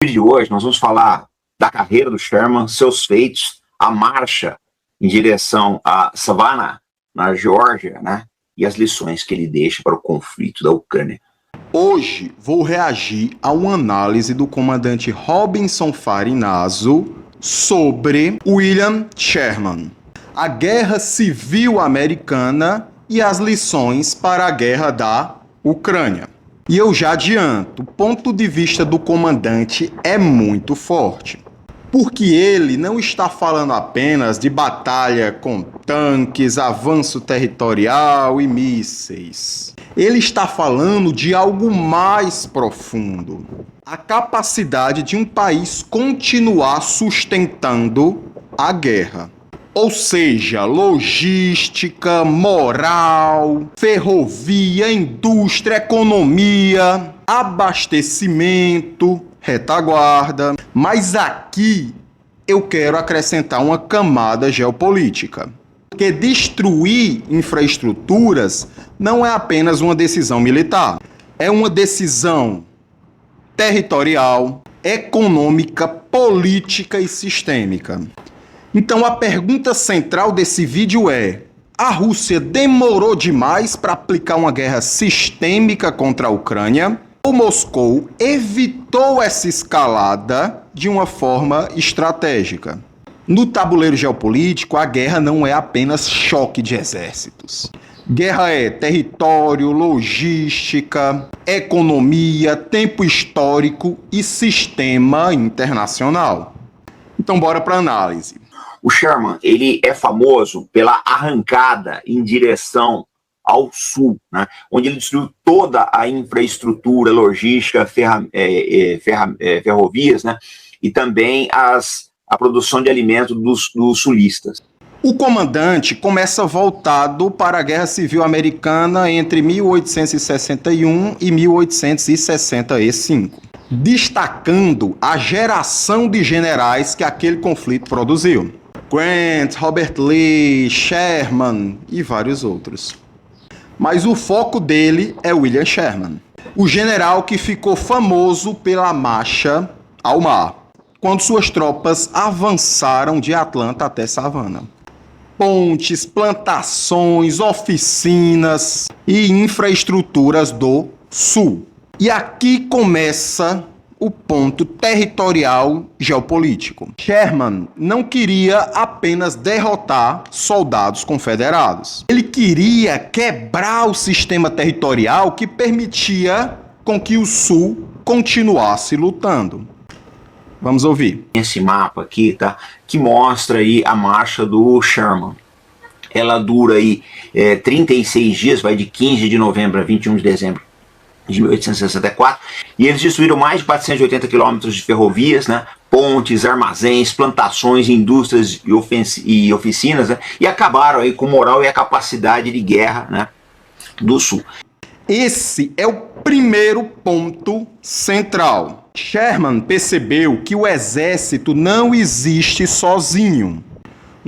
No vídeo de hoje nós vamos falar da carreira do Sherman, seus feitos, a marcha em direção a Savannah, na Geórgia, né? E as lições que ele deixa para o conflito da Ucrânia. Hoje vou reagir a uma análise do comandante Robinson Farinaso sobre William Sherman, a Guerra Civil Americana e as lições para a Guerra da Ucrânia. E eu já adianto, o ponto de vista do comandante é muito forte, porque ele não está falando apenas de batalha com tanques, avanço territorial e mísseis. Ele está falando de algo mais profundo, a capacidade de um país continuar sustentando a guerra. Ou seja, logística, moral, ferrovia, indústria, economia, abastecimento, retaguarda. Mas aqui eu quero acrescentar uma camada geopolítica. Porque destruir infraestruturas não é apenas uma decisão militar. É uma decisão territorial, econômica, política e sistêmica. Então a pergunta central desse vídeo é: a Rússia demorou demais para aplicar uma guerra sistêmica contra a Ucrânia? Ou Moscou evitou essa escalada de uma forma estratégica? No tabuleiro geopolítico, a guerra não é apenas choque de exércitos. Guerra é território, logística, economia, tempo histórico e sistema internacional. Então bora para a análise. O Sherman, ele é famoso pela arrancada em direção ao sul, né, onde ele destruiu toda a infraestrutura, logística, ferrovias, né, e também a produção de alimentos dos sulistas. O comandante começa voltado para a Guerra Civil Americana entre 1861 e 1865, destacando a geração de generais que aquele conflito produziu. Grant, Robert Lee, Sherman e vários outros. Mas o foco dele é William Sherman, o general que ficou famoso pela marcha ao mar, quando suas tropas avançaram de Atlanta até Savannah. Pontes, plantações, oficinas e infraestruturas do sul. E aqui começa o ponto territorial geopolítico. Sherman não queria apenas derrotar soldados confederados. Ele queria quebrar o sistema territorial que permitia com que o sul continuasse lutando. Vamos ouvir. Esse mapa aqui, tá? Que mostra aí a marcha do Sherman. Ela dura aí 36 dias, vai de 15 de novembro a 21 de dezembro de 1864, e eles destruíram mais de 480 quilômetros de ferrovias, né, pontes, armazéns, plantações, indústrias e oficinas, né, e acabaram aí com a moral e a capacidade de guerra, né, do sul. Esse é o primeiro ponto central. Sherman percebeu que o exército não existe sozinho.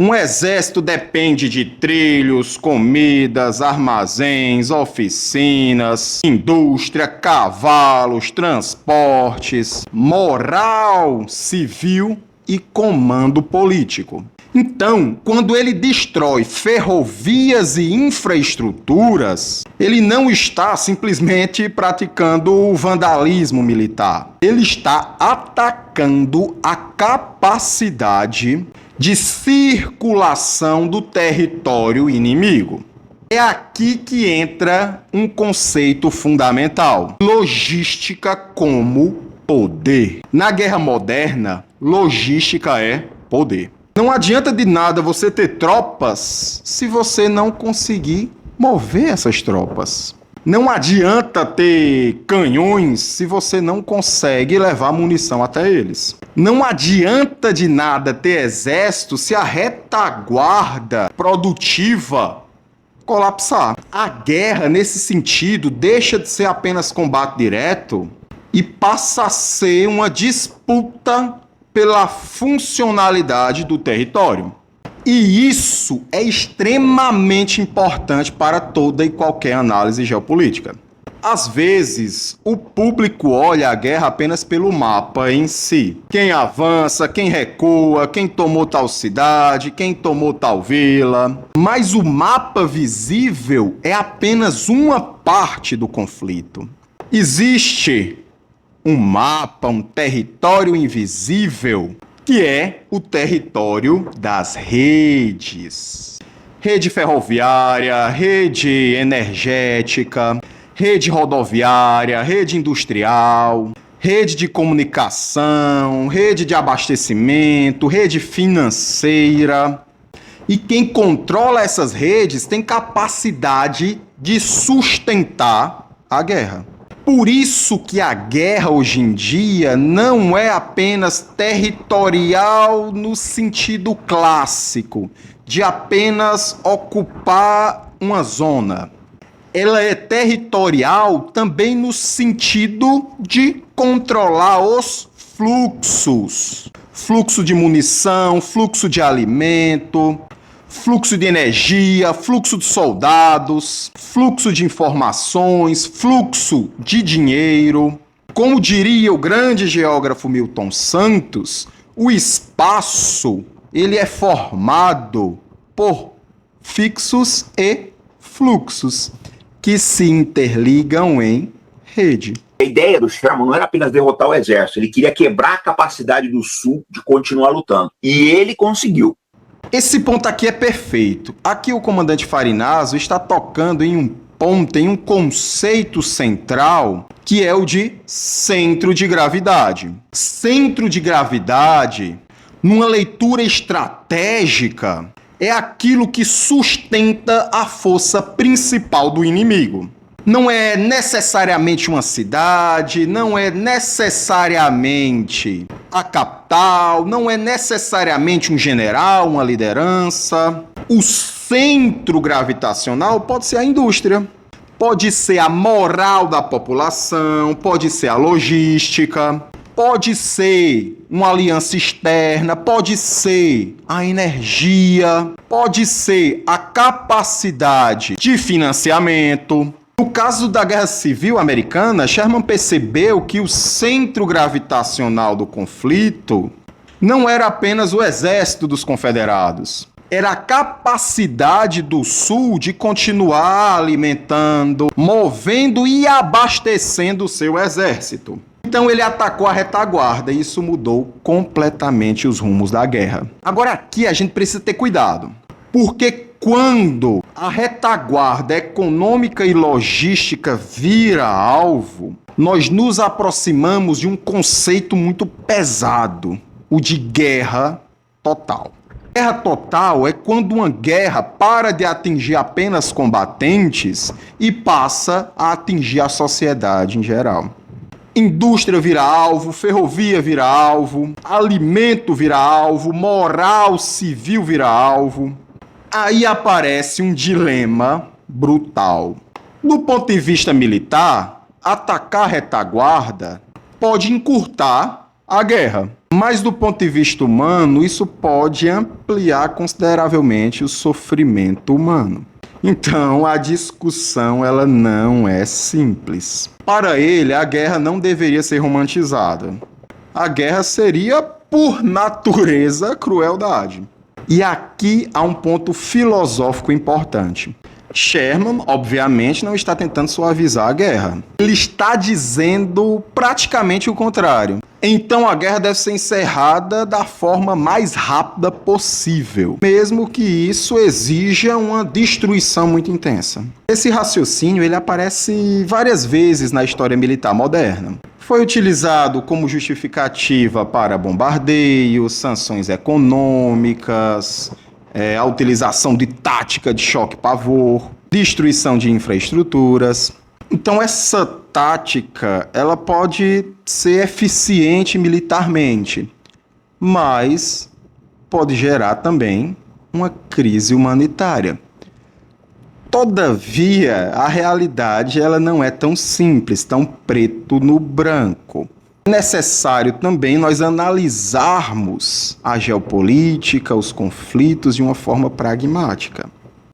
Um exército depende de trilhos, comidas, armazéns, oficinas, indústria, cavalos, transportes, moral civil e comando político. Então, quando ele destrói ferrovias e infraestruturas, ele não está simplesmente praticando o vandalismo militar. Ele está atacando a capacidade de circulação do território inimigo. É aqui que entra um conceito fundamental: logística como poder. Na guerra moderna, logística é poder. Não adianta de nada você ter tropas se você não conseguir mover essas tropas. Não adianta ter canhões se você não consegue levar munição até eles. Não adianta de nada ter exército se a retaguarda produtiva colapsar. A guerra, nesse sentido, deixa de ser apenas combate direto e passa a ser uma disputa pela funcionalidade do território. E isso é extremamente importante para toda e qualquer análise geopolítica. Às vezes, o público olha a guerra apenas pelo mapa em si. Quem avança, quem recua, quem tomou tal cidade, quem tomou tal vila. Mas o mapa visível é apenas uma parte do conflito. Existe um mapa, um território invisível, que é o território das redes. Rede ferroviária, rede energética, rede rodoviária, rede industrial, rede de comunicação, rede de abastecimento, rede financeira. E quem controla essas redes tem capacidade de sustentar a guerra. Por isso que a guerra hoje em dia não é apenas territorial no sentido clássico, de apenas ocupar uma zona. Ela é territorial também no sentido de controlar os fluxos. Fluxo de munição, fluxo de alimento, fluxo de energia, fluxo de soldados, fluxo de informações, fluxo de dinheiro. Como diria o grande geógrafo Milton Santos, o espaço ele é formado por fixos e fluxos que se interligam em rede. A ideia do Sherman não era apenas derrotar o exército, ele queria quebrar a capacidade do Sul de continuar lutando. E ele conseguiu. Esse ponto aqui é perfeito. Aqui o comandante Farinazzo está tocando em um ponto, em um conceito central, que é o de centro de gravidade. Centro de gravidade, numa leitura estratégica, é aquilo que sustenta a força principal do inimigo. Não é necessariamente uma cidade, não é necessariamente a capital, não é necessariamente um general, uma liderança. O centro gravitacional pode ser a indústria, pode ser a moral da população, pode ser a logística, pode ser uma aliança externa, pode ser a energia, pode ser a capacidade de financiamento. No caso da Guerra Civil Americana, Sherman percebeu que o centro gravitacional do conflito não era apenas o exército dos confederados. Era a capacidade do Sul de continuar alimentando, movendo e abastecendo o seu exército. Então ele atacou a retaguarda e isso mudou completamente os rumos da guerra. Agora aqui a gente precisa ter cuidado, porque quando a retaguarda econômica e logística vira alvo, nós nos aproximamos de um conceito muito pesado, o de guerra total. Guerra total é quando uma guerra para de atingir apenas combatentes e passa a atingir a sociedade em geral. Indústria vira alvo, ferrovia vira alvo, alimento vira alvo, moral civil vira alvo. Aí aparece um dilema brutal. Do ponto de vista militar, atacar a retaguarda pode encurtar a guerra. Mas do ponto de vista humano, isso pode ampliar consideravelmente o sofrimento humano. Então, a discussão ela não é simples. Para ele, a guerra não deveria ser romantizada. A guerra seria, por natureza, crueldade. E aqui há um ponto filosófico importante. Sherman, obviamente, não está tentando suavizar a guerra. Ele está dizendo praticamente o contrário. Então a guerra deve ser encerrada da forma mais rápida possível, mesmo que isso exija uma destruição muito intensa. Esse raciocínio ele aparece várias vezes na história militar moderna. Foi utilizado como justificativa para bombardeios, sanções econômicas, a utilização de tática de choque-pavor, destruição de infraestruturas. Então essa tática ela pode ser eficiente militarmente, mas pode gerar também uma crise humanitária. Todavia, a realidade ela não é tão simples, tão preto no branco. É necessário também nós analisarmos a geopolítica, os conflitos de uma forma pragmática.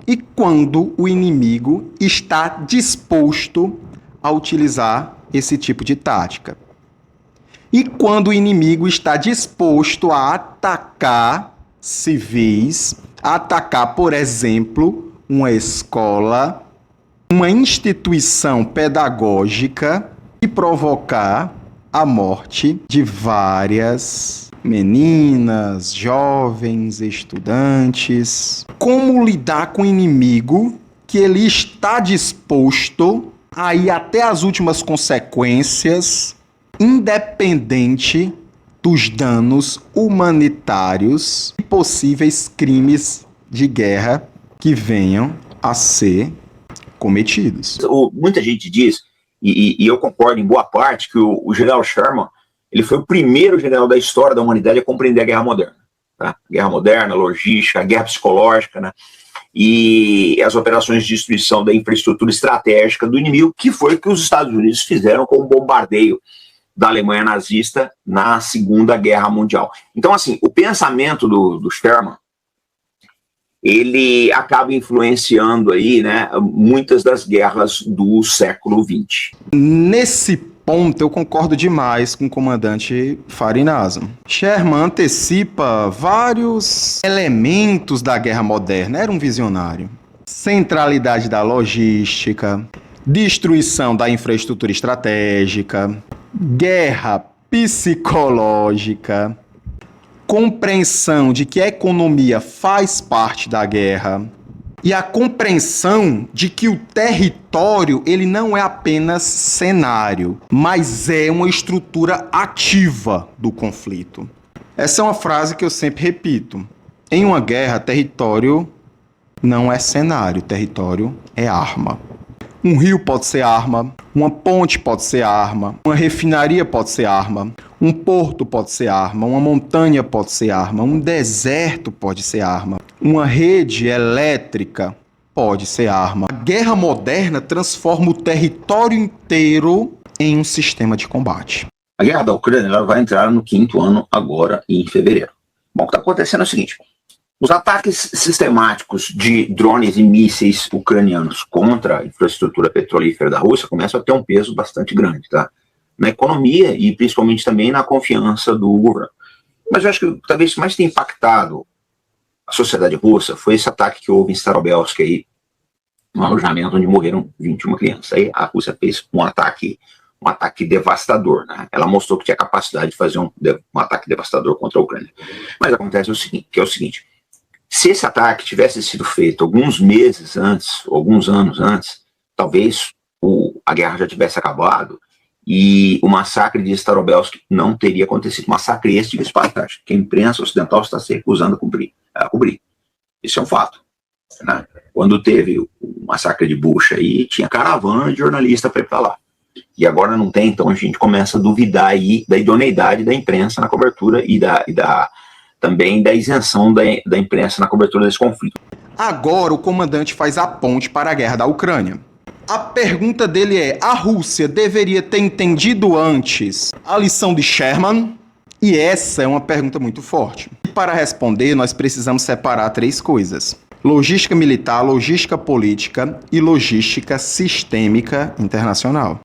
E quando o inimigo está disposto a utilizar esse tipo de tática. E quando o inimigo está disposto a atacar civis, a atacar, por exemplo, uma escola, uma instituição pedagógica e provocar a morte de várias meninas, jovens, estudantes. Como lidar com o inimigo que ele está disposto a ir até as últimas consequências, independente dos danos humanitários e possíveis crimes de guerra que venham a ser cometidos. Muita gente diz, e eu concordo em boa parte, que o general Sherman ele foi o primeiro general da história da humanidade a compreender a guerra moderna. Tá? Guerra moderna, logística, a guerra psicológica, né? E as operações de destruição da infraestrutura estratégica do inimigo, que foi o que os Estados Unidos fizeram com o bombardeio da Alemanha nazista na Segunda Guerra Mundial. Então, assim, o pensamento do Sherman, ele acaba influenciando aí, né, muitas das guerras do século XX. Nesse ponto, eu concordo demais com o comandante Farinazzo. Sherman antecipa vários elementos da guerra moderna. Era um visionário. Centralidade da logística, destruição da infraestrutura estratégica, guerra psicológica, compreensão de que a economia faz parte da guerra e a compreensão de que o território ele não é apenas cenário, mas é uma estrutura ativa do conflito. Essa é uma frase que eu sempre repito. Em uma guerra, território não é cenário, território é arma. Um rio pode ser arma, uma ponte pode ser arma, uma refinaria pode ser arma, um porto pode ser arma, uma montanha pode ser arma, um deserto pode ser arma, uma rede elétrica pode ser arma. A guerra moderna transforma o território inteiro em um sistema de combate. A guerra da Ucrânia ela vai entrar no 5º ano agora, em fevereiro. Bom, o que está acontecendo é o seguinte. Os ataques sistemáticos de drones e mísseis ucranianos contra a infraestrutura petrolífera da Rússia começam a ter um peso bastante grande, tá? Na economia e principalmente também na confiança do governo. Mas eu acho que talvez mais tenha impactado a sociedade russa foi esse ataque que houve em Starobelsk, aí, um alojamento onde morreram 21 crianças. Aí a Rússia fez um ataque devastador, né? Ela mostrou que tinha capacidade de fazer um ataque devastador contra a Ucrânia. Mas acontece o seguinte, se esse ataque tivesse sido feito alguns meses antes, alguns anos antes, talvez a guerra já tivesse acabado e o massacre de Starobelsk não teria acontecido. Massacre esse de passagem, que a imprensa ocidental está se recusando a cobrir. Isso é um fato. Né? Quando teve o massacre de Bucha aí, tinha caravana de jornalista para ir para lá. E agora não tem, então a gente começa a duvidar aí da idoneidade da imprensa na cobertura e também da isenção da imprensa na cobertura desse conflito. Agora o comandante faz a ponte para a guerra da Ucrânia. A pergunta dele é: a Rússia deveria ter entendido antes a lição de Sherman? E essa é uma pergunta muito forte. E para responder, nós precisamos separar 3 coisas: logística militar, logística política e logística sistêmica internacional.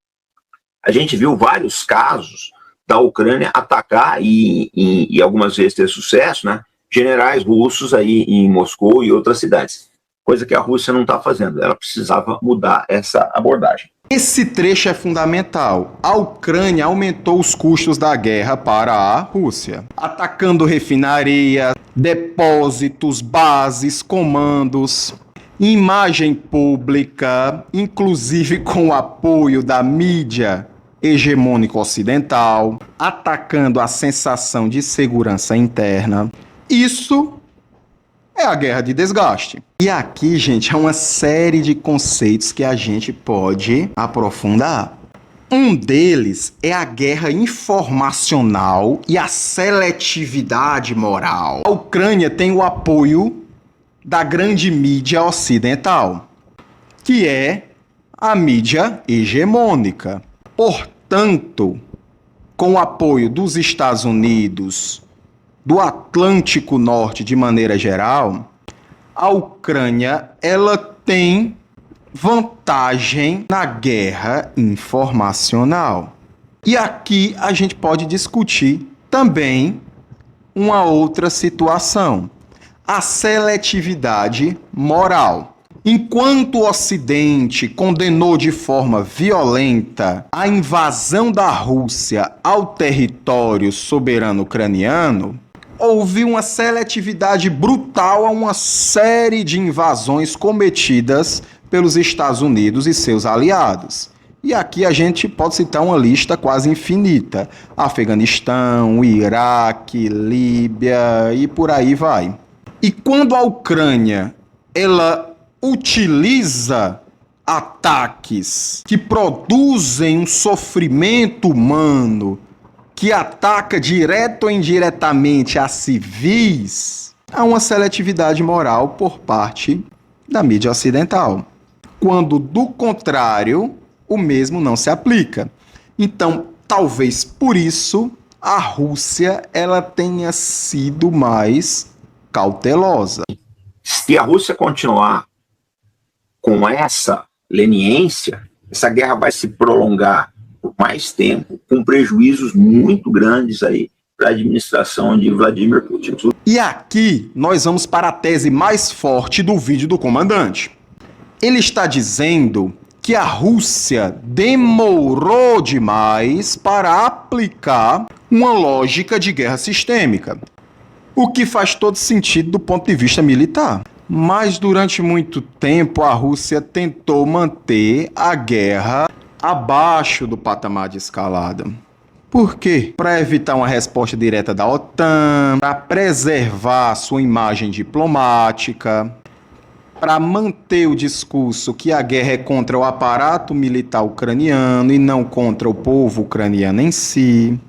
A gente viu vários casos da Ucrânia atacar e algumas vezes ter sucesso, né, generais russos aí em Moscou e outras cidades. Coisa que a Rússia não está fazendo. Ela precisava mudar essa abordagem. Esse trecho é fundamental. A Ucrânia aumentou os custos da guerra para a Rússia, atacando refinaria, depósitos, bases, comandos, imagem pública, inclusive com o apoio da mídia hegemônica ocidental, atacando a sensação de segurança interna. Isso é a guerra de desgaste. E aqui, gente, há uma série de conceitos que a gente pode aprofundar. Um deles é a guerra informacional e a seletividade moral. A Ucrânia tem o apoio da grande mídia ocidental, que é a mídia hegemônica. Portanto, com o apoio dos Estados Unidos, do Atlântico Norte de maneira geral, a Ucrânia ela tem vantagem na guerra informacional. E aqui a gente pode discutir também uma outra situação: a seletividade moral. Enquanto o Ocidente condenou de forma violenta a invasão da Rússia ao território soberano ucraniano, houve uma seletividade brutal a uma série de invasões cometidas pelos Estados Unidos e seus aliados. E aqui a gente pode citar uma lista quase infinita: Afeganistão, Iraque, Líbia e por aí vai. E quando a Ucrânia ela utiliza ataques que produzem um sofrimento humano, que ataca direto ou indiretamente a civis, há uma seletividade moral por parte da mídia ocidental, quando, do contrário, o mesmo não se aplica. Então, talvez por isso, a Rússia ela tenha sido mais cautelosa. Se a Rússia continuar com essa leniência, essa guerra vai se prolongar por mais tempo, com prejuízos muito grandes aí para a administração de Vladimir Putin. E aqui nós vamos para a tese mais forte do vídeo do comandante. Ele está dizendo que a Rússia demorou demais para aplicar uma lógica de guerra sistêmica, o que faz todo sentido do ponto de vista militar. Mas durante muito tempo a Rússia tentou manter a guerra abaixo do patamar de escalada. Por quê? Para evitar uma resposta direta da OTAN, para preservar sua imagem diplomática, para manter o discurso que a guerra é contra o aparato militar ucraniano e não contra o povo ucraniano em si,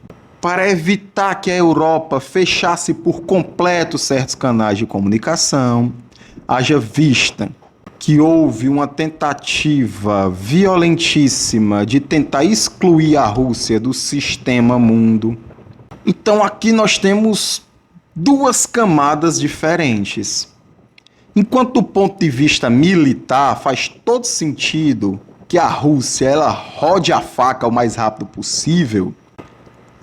para evitar que a Europa fechasse por completo certos canais de comunicação. Haja vista que houve uma tentativa violentíssima de tentar excluir a Rússia do sistema mundo. Então aqui nós temos duas camadas diferentes. Enquanto do ponto de vista militar faz todo sentido que a Rússia ela rode a faca o mais rápido possível,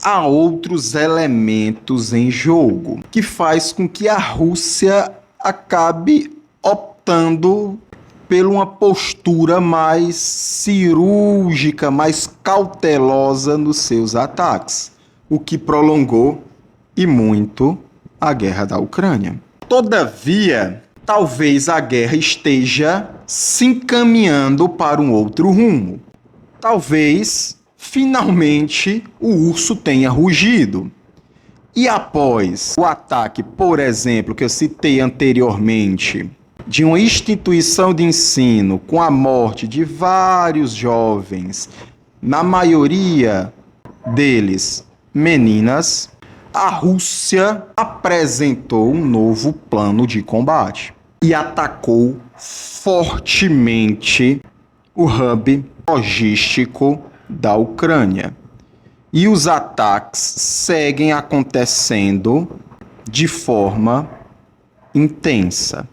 há outros elementos em jogo que faz com que a Rússia acabe optando por uma postura mais cirúrgica, mais cautelosa nos seus ataques, o que prolongou e muito a guerra da Ucrânia. Todavia, talvez a guerra esteja se encaminhando para um outro rumo. Talvez, finalmente, o urso tenha rugido. E após o ataque, por exemplo, que eu citei anteriormente, de uma instituição de ensino com a morte de vários jovens, na maioria deles meninas, a Rússia apresentou um novo plano de combate e atacou fortemente o hub logístico da Ucrânia. E os ataques seguem acontecendo de forma intensa.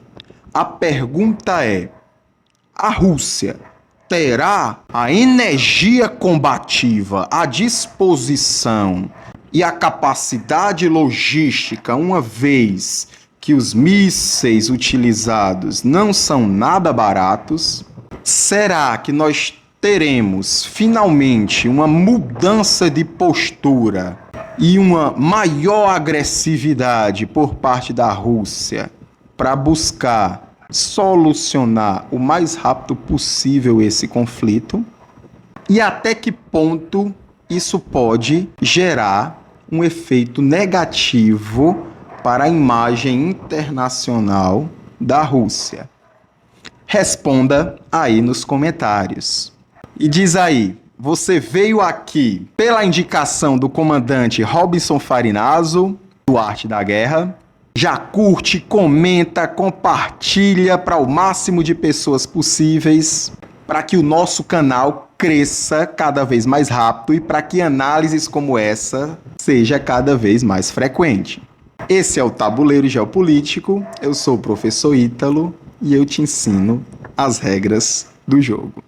A pergunta é: a Rússia terá a energia combativa à disposição e a capacidade logística, uma vez que os mísseis utilizados não são nada baratos? Será que nós teremos finalmente uma mudança de postura e uma maior agressividade por parte da Rússia para buscar solucionar o mais rápido possível esse conflito? E até que ponto isso pode gerar um efeito negativo para a imagem internacional da Rússia? Responda aí nos comentários. E diz aí, você veio aqui pela indicação do comandante Robinson Farinazzo, do Arte da Guerra? Já curte, comenta, compartilha para o máximo de pessoas possíveis, para que o nosso canal cresça cada vez mais rápido e para que análises como essa seja cada vez mais frequente. Esse é o Tabuleiro Geopolítico, eu sou o professor Ítalo e eu te ensino as regras do jogo.